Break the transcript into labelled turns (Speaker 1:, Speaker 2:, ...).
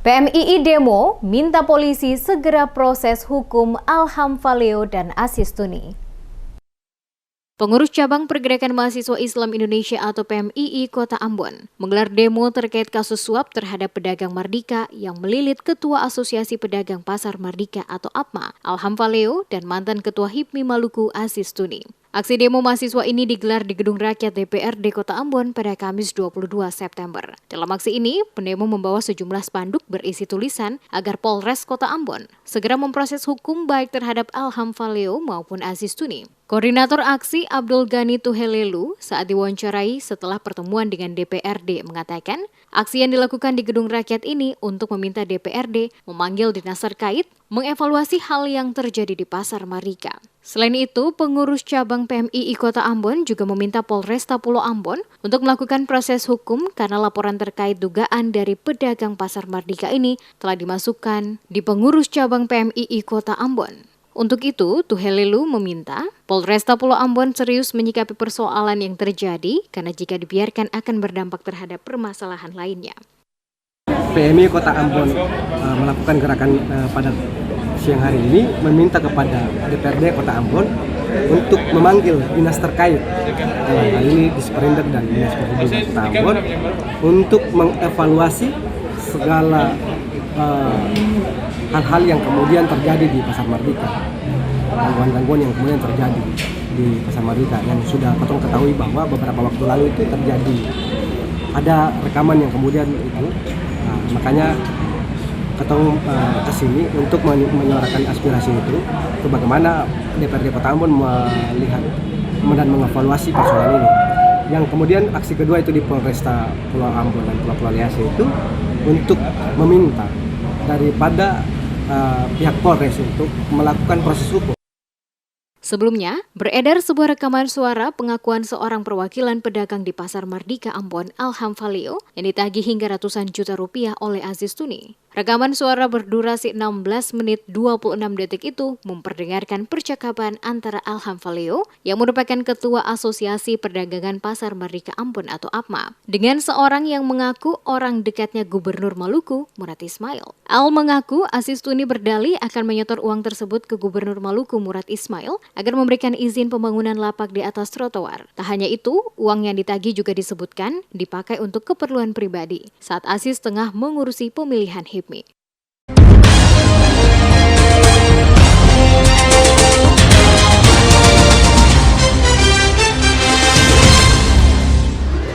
Speaker 1: PMII demo minta polisi segera proses hukum Alham Valeo dan Aziz Tuni. Pengurus Cabang Pergerakan Mahasiswa Islam Indonesia atau PMII Kota Ambon menggelar demo terkait kasus suap terhadap pedagang Mardika yang melilit Ketua Asosiasi Pedagang Pasar Mardika atau APMA, Alham Valeo, dan mantan Ketua HIPMI Maluku Aziz Tuni. Aksi demo mahasiswa ini digelar di Gedung Rakyat DPRD Kota Ambon pada Kamis 22 September. Dalam aksi ini, pendemo membawa sejumlah spanduk berisi tulisan agar Polres Kota Ambon segera memproses hukum baik terhadap Alham Valeo maupun Aziz Tuni. Koordinator aksi Abdul Ghani Tuhelelu saat diwawancarai setelah pertemuan dengan DPRD mengatakan, aksi yang dilakukan di Gedung Rakyat ini untuk meminta DPRD memanggil dinas terkait mengevaluasi hal yang terjadi di Pasar Mardika. Selain itu, pengurus cabang PMII Kota Ambon juga meminta Polresta Pulau Ambon untuk melakukan proses hukum karena laporan terkait dugaan dari pedagang Pasar Mardika ini telah dimasukkan di pengurus cabang PMII Kota Ambon. Untuk itu, Tuhelelu meminta Polresta Pulau Ambon serius menyikapi persoalan yang terjadi karena jika dibiarkan akan berdampak terhadap permasalahan lainnya.
Speaker 2: PMI Kota Ambon melakukan gerakan pada siang hari ini meminta kepada DPRD Kota Ambon untuk memanggil dinas terkait, dalam hal ini Disperindak dan Dinas Perhubungan Kota Ambon, untuk mengevaluasi segala hal-hal yang kemudian terjadi di Pasar Mardika, gangguan-gangguan yang kemudian terjadi di Pasar Mardika yang sudah ketong ketahui bahwa beberapa waktu lalu itu terjadi ada rekaman yang kemudian itu. Makanya ketong kesini untuk menyuarakan aspirasi itu bagaimana DPRD Kota Ambon melihat dan mengevaluasi persoalan ini. Yang kemudian aksi kedua itu di Polresta Pulau Ambon dan Pulau Liase itu untuk meminta daripada pihak Polres untuk melakukan proses hukum.
Speaker 1: Sebelumnya, beredar sebuah rekaman suara pengakuan seorang perwakilan pedagang di Pasar Mardika Ambon, Alham Valeo, yang ditagih hingga ratusan juta rupiah oleh Aziz Tuni. Rekaman suara berdurasi 16 menit 26 detik itu memperdengarkan percakapan antara Alham Valeo, yang merupakan Ketua Asosiasi Perdagangan Pasar Mardika Ambon atau APMA, dengan seorang yang mengaku orang dekatnya Gubernur Maluku, Murad Ismail. Al mengaku Aziz Tuni berdalih akan menyetor uang tersebut ke Gubernur Maluku, Murad Ismail, agar memberikan izin pembangunan lapak di atas trotoar. Tak hanya itu, uang yang ditagih juga disebutkan dipakai untuk keperluan pribadi saat Aziz tengah mengurusi pemilihan HIPMI.